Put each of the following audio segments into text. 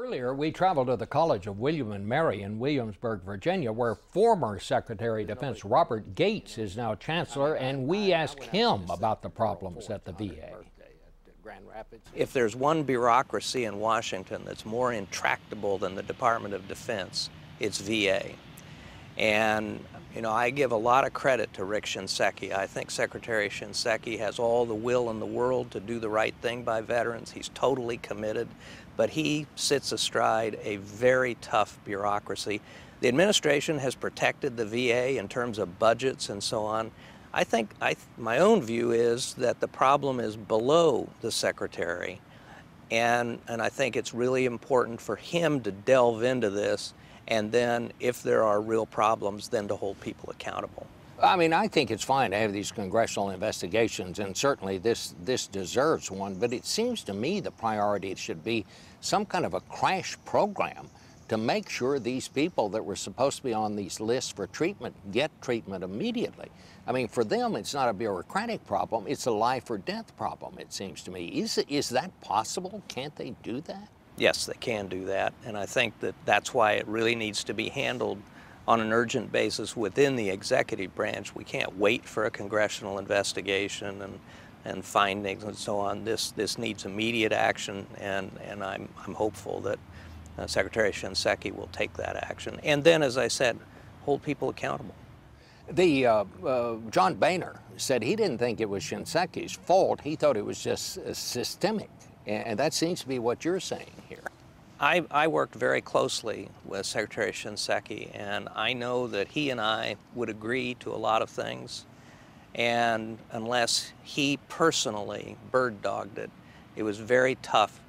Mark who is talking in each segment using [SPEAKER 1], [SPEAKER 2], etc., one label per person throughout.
[SPEAKER 1] Earlier, we traveled to the College of William and Mary in Williamsburg, Virginia, where former Secretary of Defense Robert Gates is now Chancellor, and we asked him about the problems at the VA.
[SPEAKER 2] If there's one bureaucracy in Washington that's more intractable than the Department of Defense, it's VA. And, you know, I give a lot of credit to Rick Shinseki. I think Secretary Shinseki has all the will in the world to do the right thing by veterans. He's totally committed, but he sits astride a very tough bureaucracy. The administration has protected the VA in terms of budgets and so on. I think my own view is that the problem is below the Secretary, and I think it's really important for him to delve into this, and then if there are real problems, then to hold people accountable.
[SPEAKER 3] I mean, I think it's fine to have these congressional investigations, and certainly this deserves one, but it seems to me the priority should be some kind of a crash program to make sure these people that were supposed to be on these lists for treatment get treatment immediately. I mean, for them, it's not a bureaucratic problem, it's a life or death problem, it seems to me. Is that possible? Can't they do that?
[SPEAKER 2] Yes, they can do that, and I think that that's why it really needs to be handled on an urgent basis within the executive branch. We can't wait for a congressional investigation and findings and so on. This needs immediate action, and I'm hopeful that Secretary Shinseki will take that action. And then, as I said, hold people accountable.
[SPEAKER 3] John Boehner said he didn't think it was Shinseki's fault. He thought it was just systemic. And that seems to be what you're saying here.
[SPEAKER 2] I worked very closely with Secretary Shinseki, and I know that he and I would agree to a lot of things. And unless he personally bird-dogged it, it was very tough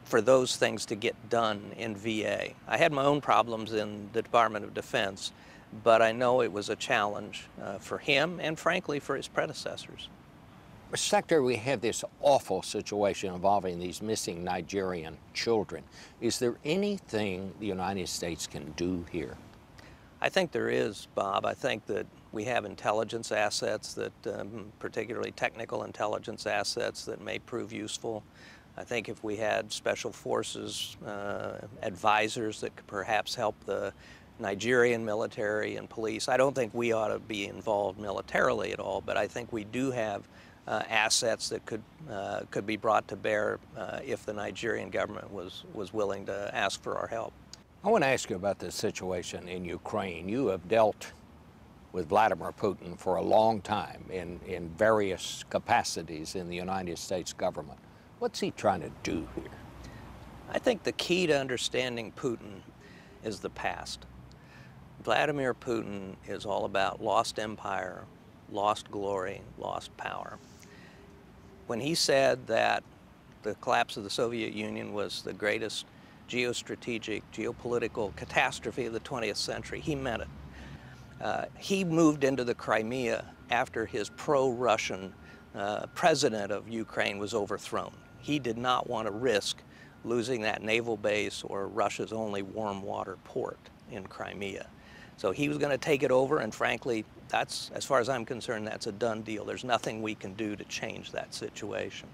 [SPEAKER 2] for those things to get done in VA. I had my own problems in the Department of Defense, but I know it was a challenge for him and, frankly, for his predecessors.
[SPEAKER 3] Mr. Secretary, we have this awful situation involving these missing Nigerian children. Is there anything the United States can do here?
[SPEAKER 2] I think there is, Bob. I think that we have intelligence assets, that particularly technical intelligence assets that may prove useful. I think if we had special forces advisors that could perhaps help the Nigerian military and police. I don't think we ought to be involved militarily at all, but I think we do have assets that could be brought to bear if the Nigerian government was willing to ask for our help.
[SPEAKER 3] I want to ask you about this situation in Ukraine. You have dealt with Vladimir Putin for a long time in various capacities in the United States government. What's he trying to do here?
[SPEAKER 2] I think the key to understanding Putin is the past. Vladimir Putin is all about lost empire, lost glory, lost power. When he said that the collapse of the Soviet Union was the greatest geostrategic, geopolitical catastrophe of the 20th century, he meant it. He moved into the Crimea after his pro-Russian president of Ukraine was overthrown. He did not want to risk losing that naval base or Russia's only warm water port in Crimea. So he was going to take it over, and frankly, that's, as far as I'm concerned, that's a done deal. There's nothing we can do to change that situation.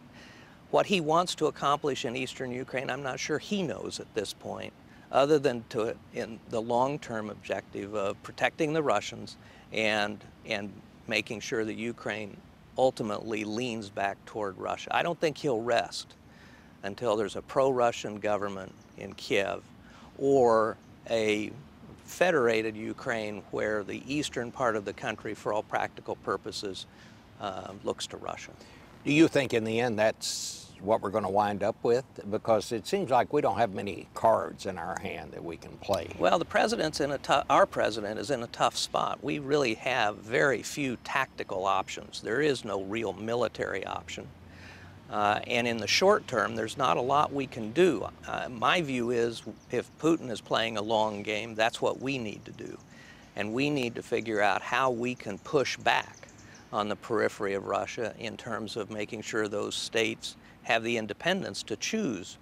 [SPEAKER 2] What he wants to accomplish in eastern Ukraine, I'm not sure he knows at this point, other than in the long-term objective of protecting the Russians and making sure that Ukraine ultimately leans back toward Russia. I don't think he'll rest until there's a pro-Russian government in Kiev or a federated Ukraine where the eastern part of the country, for all practical purposes, looks to Russia.
[SPEAKER 3] Do you think in the end that's what we're going to wind up with? Because it seems like we don't have many cards in our hand that we can play.
[SPEAKER 2] Well, the president's our president is in a tough spot. We really have very few tactical options. There is no real military option. And in the short term, there's not a lot we can do. My view is if Putin is playing a long game, that's what we need to do. And we need to figure out how we can push back on the periphery of Russia in terms of making sure those states have the independence to choose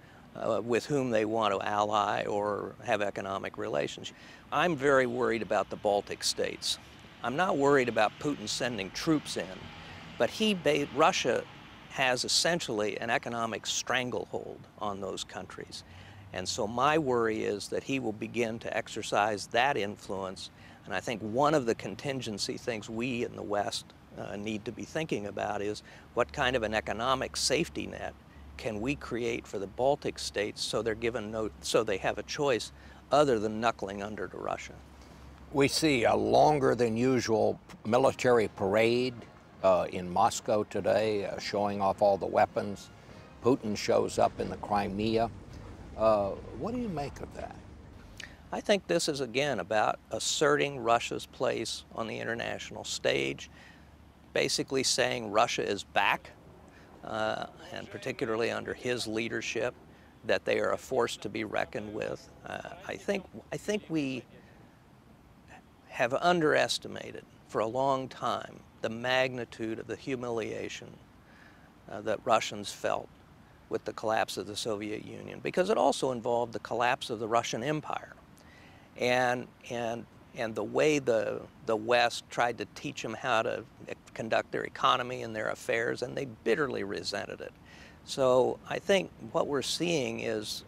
[SPEAKER 2] with whom they want to ally or have economic relations. I'm very worried about the Baltic states. I'm not worried about Putin sending troops in, but Russia has essentially an economic stranglehold on those countries. And so my worry is that he will begin to exercise that influence. And I think one of the contingency things we in the West need to be thinking about is what kind of an economic safety net can we create for the Baltic states so so they have a choice other than knuckling under to Russia.
[SPEAKER 3] We see a longer than usual military parade in Moscow today, showing off all the weapons. Putin shows up in the Crimea. What do you make of that?
[SPEAKER 2] I think this is again about asserting Russia's place on the international stage, basically saying Russia is back, and particularly under his leadership, that they are a force to be reckoned with. I think we have underestimated for a long time the magnitude of the humiliation that Russians felt with the collapse of the Soviet Union, because it also involved the collapse of the Russian Empire. And the way the West tried to teach them how to conduct their economy and their affairs, and they bitterly resented it. So I think what we're seeing is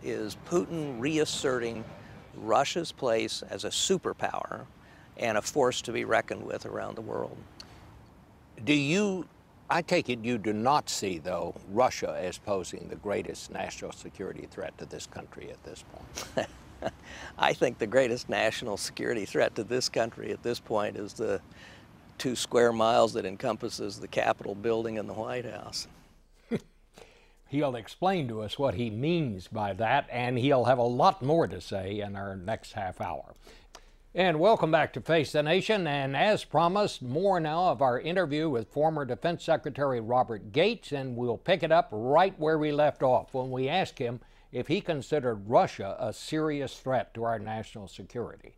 [SPEAKER 2] Putin reasserting Russia's place as a superpower and a force to be reckoned with around the world.
[SPEAKER 3] I take it you do not see, though, Russia as posing the greatest national security threat to this country at this point.
[SPEAKER 2] I think the greatest national security threat to this country at this point is the 2 square miles that encompasses the Capitol building and the White House.
[SPEAKER 1] He'll explain to us what he means by that, and he'll have a lot more to say in our next half hour. And welcome back to Face the Nation, and as promised, more now of our interview with former Defense Secretary Robert Gates, and we'll pick it up right where we left off when we asked him if he considered Russia a serious threat to our national security.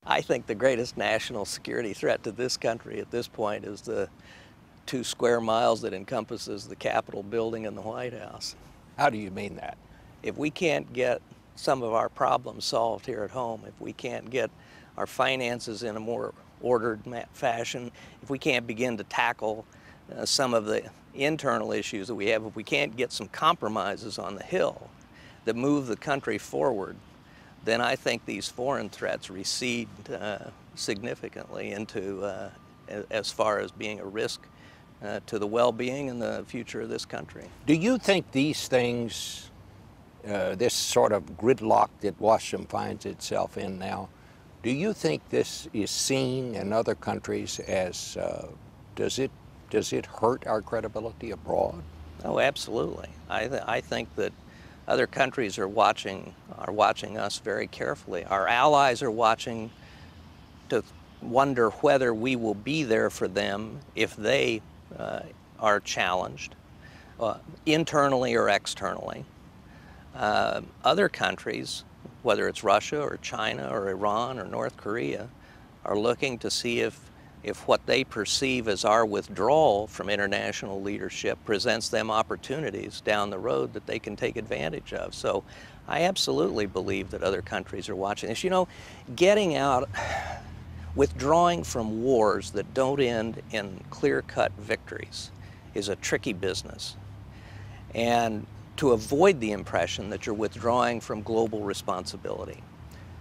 [SPEAKER 2] I think the greatest national security threat to this country at this point is the 2 square miles that encompasses the Capitol building and the White House.
[SPEAKER 3] How do you mean that?
[SPEAKER 2] If we can't get some of our problems solved here at home, if we can't get our finances in a more ordered fashion, if we can't begin to tackle some of the internal issues that we have, if we can't get some compromises on the Hill that move the country forward, then I think these foreign threats recede significantly into as far as being a risk to the well-being and the future of this country.
[SPEAKER 3] Do you think these things, this sort of gridlock that Washington finds itself in now, do you think this is seen in other countries as, does it hurt our credibility abroad?
[SPEAKER 2] Oh, absolutely. I think that other countries are watching us very carefully. Our allies are watching to wonder whether we will be there for them if they are challenged, internally or externally. Other countries, whether it's Russia or China or Iran or North Korea, are looking to see if what they perceive as our withdrawal from international leadership presents them opportunities down the road that they can take advantage of. So I absolutely believe that other countries are watching this. You know, getting out, withdrawing from wars that don't end in clear-cut victories is a tricky business. And to avoid the impression that you're withdrawing from global responsibility.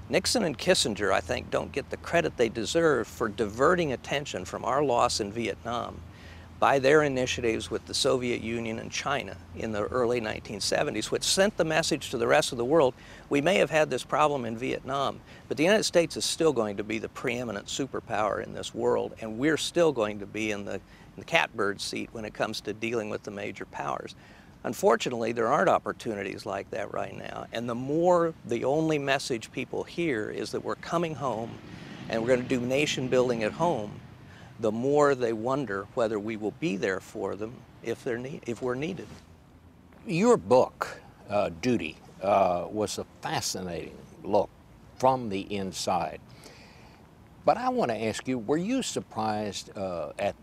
[SPEAKER 2] Nixon and Kissinger, I think, don't get the credit they deserve for diverting attention from our loss in Vietnam by their initiatives with the Soviet Union and China in the early 1970s, which sent the message to the rest of the world, we may have had this problem in Vietnam, but the United States is still going to be the preeminent superpower in this world, and we're still going to be in the catbird seat when it comes to dealing with the major powers. Unfortunately, there aren't opportunities like that right now. And the only message people hear is that we're coming home and we're going to do nation building at home, the more they wonder whether we will be there for them if we're needed.
[SPEAKER 3] Your book, Duty, was a fascinating look from the inside. But I want to ask you, were you surprised at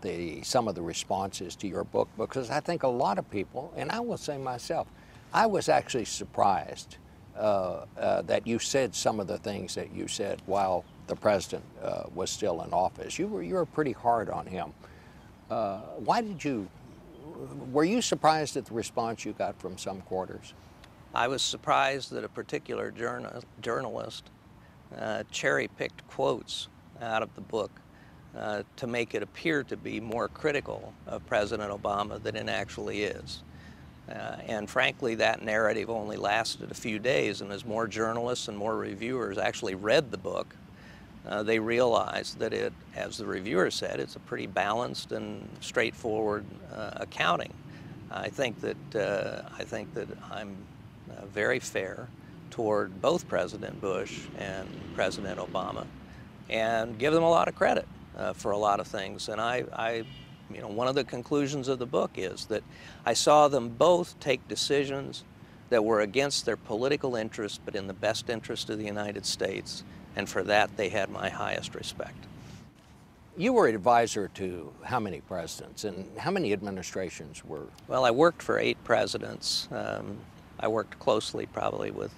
[SPEAKER 3] some of the responses to your book? Because I think a lot of people, and I will say myself, I was actually surprised that you said some of the things that you said while the president was still in office. You were pretty hard on him. Were you surprised at the response you got from some quarters?
[SPEAKER 2] I was surprised that a particular journalist cherry-picked quotes out of the book to make it appear to be more critical of President Obama than it actually is. And frankly, that narrative only lasted a few days, and as more journalists and more reviewers actually read the book, they realized that it, as the reviewer said, it's a pretty balanced and straightforward accounting. I think that I'm very fair toward both President Bush and President Obama, and give them a lot of credit for a lot of things. And you know, one of the conclusions of the book is that I saw them both take decisions that were against their political interests, but in the best interest of the United States, and for that they had my highest respect.
[SPEAKER 3] You were advisor to how many presidents, and how many administrations were?
[SPEAKER 2] Well, I worked for 8 presidents. I worked closely probably with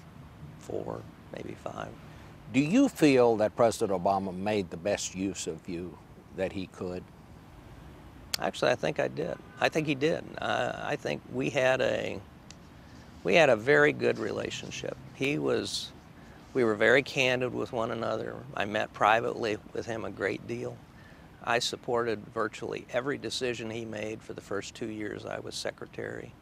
[SPEAKER 2] 4, maybe 5.
[SPEAKER 3] Do you feel that President Obama made the best use of you that he could?
[SPEAKER 2] Actually, I think I did. I think he did. I think we had a very good relationship. We were very candid with one another. I met privately with him a great deal. I supported virtually every decision he made for the first 2 years I was secretary.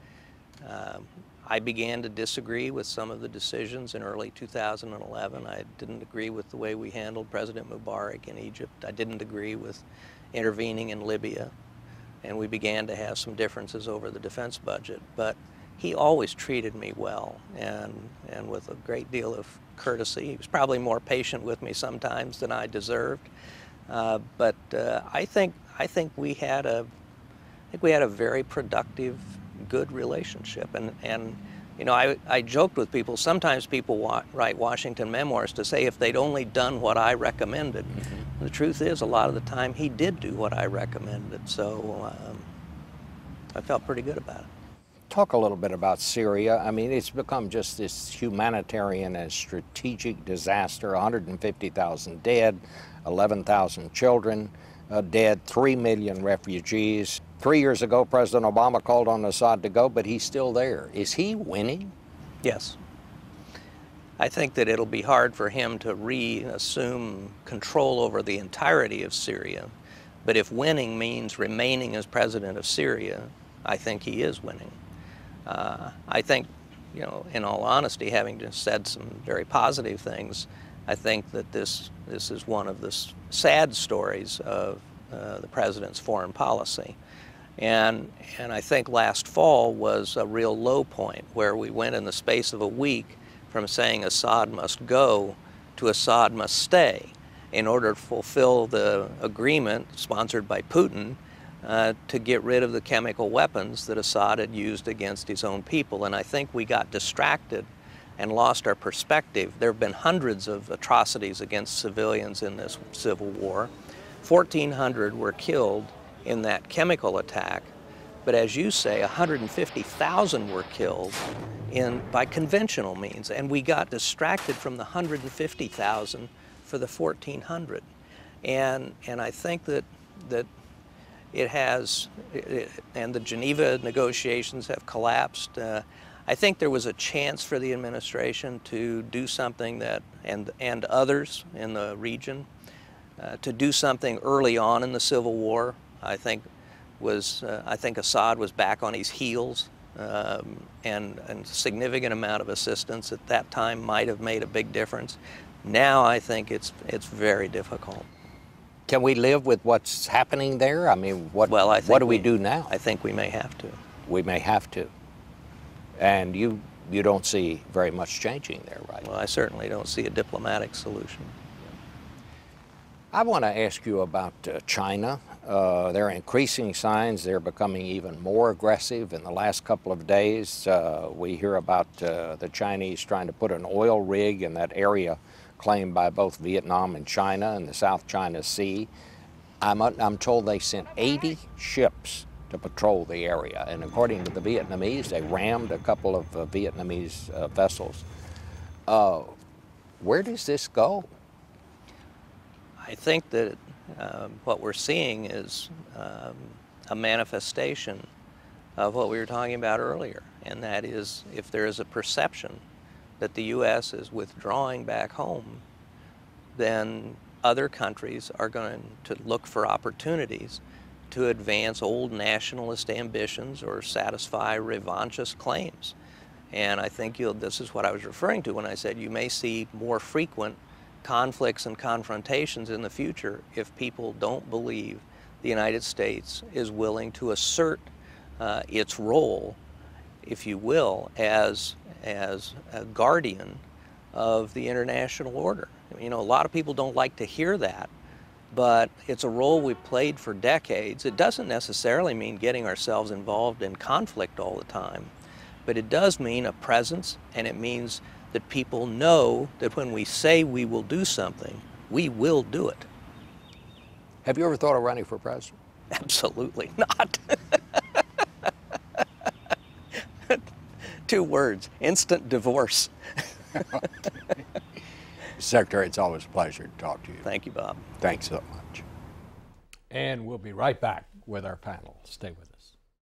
[SPEAKER 2] I began to disagree with some of the decisions in early 2011. I didn't agree with the way we handled President Mubarak in Egypt. I didn't agree with intervening in Libya. And we began to have some differences over the defense budget. But he always treated me well and with a great deal of courtesy. He was probably more patient with me sometimes than I deserved. But I think we had a very productive, good relationship. And you know, I joked with people, sometimes people write Washington memoirs to say if they'd only done what I recommended. Mm-hmm. The truth is, a lot of the time, he did do what I recommended. So I felt pretty good about it.
[SPEAKER 3] Talk a little bit about Syria. I mean, it's become just this humanitarian and strategic disaster. 150,000 dead, 11,000 children dead, 3 million refugees. 3 years ago, President Obama called on Assad to go, but he's still there. Is he winning?
[SPEAKER 2] Yes. I think that it'll be hard for him to reassume control over the entirety of Syria. But if winning means remaining as president of Syria, I think he is winning. I think, you know, in all honesty, having just said some very positive things, I think that this is one of the sad stories of the president's foreign policy. And I think last fall was a real low point where we went in the space of a week from saying Assad must go to Assad must stay in order to fulfill the agreement sponsored by Putin to get rid of the chemical weapons that Assad had used against his own people. And I think we got distracted and lost our perspective. There have been hundreds of atrocities against civilians in this civil war. 1,400 were killed in that chemical attack, but as you say, 150,000 were killed by conventional means, and we got distracted from the 150,000 for the 1,400. And I think that it has, and the Geneva negotiations have collapsed. I think there was a chance for the administration to do something that, and others in the region, to do something early on in the civil war. I think Assad was back on his heels, and a significant amount of assistance at that time might have made a big difference. Now I think it's very difficult.
[SPEAKER 3] Can we live with what's happening there? I mean, what do we do now?
[SPEAKER 2] I think we may have to.
[SPEAKER 3] We may have to. And you don't see very much changing there, right?
[SPEAKER 2] Well, I certainly don't see a diplomatic solution.
[SPEAKER 3] I want to ask you about China. There are increasing signs they're becoming even more aggressive. In the last couple of days, we hear about the Chinese trying to put an oil rig in that area claimed by both Vietnam and China in the South China Sea. I'm told they sent 80 ships to patrol the area, and according to the Vietnamese, they rammed a couple of Vietnamese vessels. Where does this go?
[SPEAKER 2] I think that what we're seeing is a manifestation of what we were talking about earlier, and that is if there is a perception that the U.S. is withdrawing back home, then other countries are going to look for opportunities to advance old nationalist ambitions or satisfy revanchist claims. And I think this is what I was referring to when I said you may see more frequent conflicts and confrontations in the future if people don't believe the United States is willing to assert its role, if you will, as a guardian of the international order. You know, a lot of people don't like to hear that, but it's a role we've played for decades. It doesn't necessarily mean getting ourselves involved in conflict all the time, but it does mean a presence, and it means that people know that when we say we will do something, we will do it.
[SPEAKER 3] Have you ever thought of running for president?
[SPEAKER 2] Absolutely not. 2 words, instant divorce.
[SPEAKER 3] Secretary, it's always a pleasure to talk to you.
[SPEAKER 2] Thank you, Bob.
[SPEAKER 3] Thanks so much.
[SPEAKER 1] And we'll be right back with our panel. Stay with us.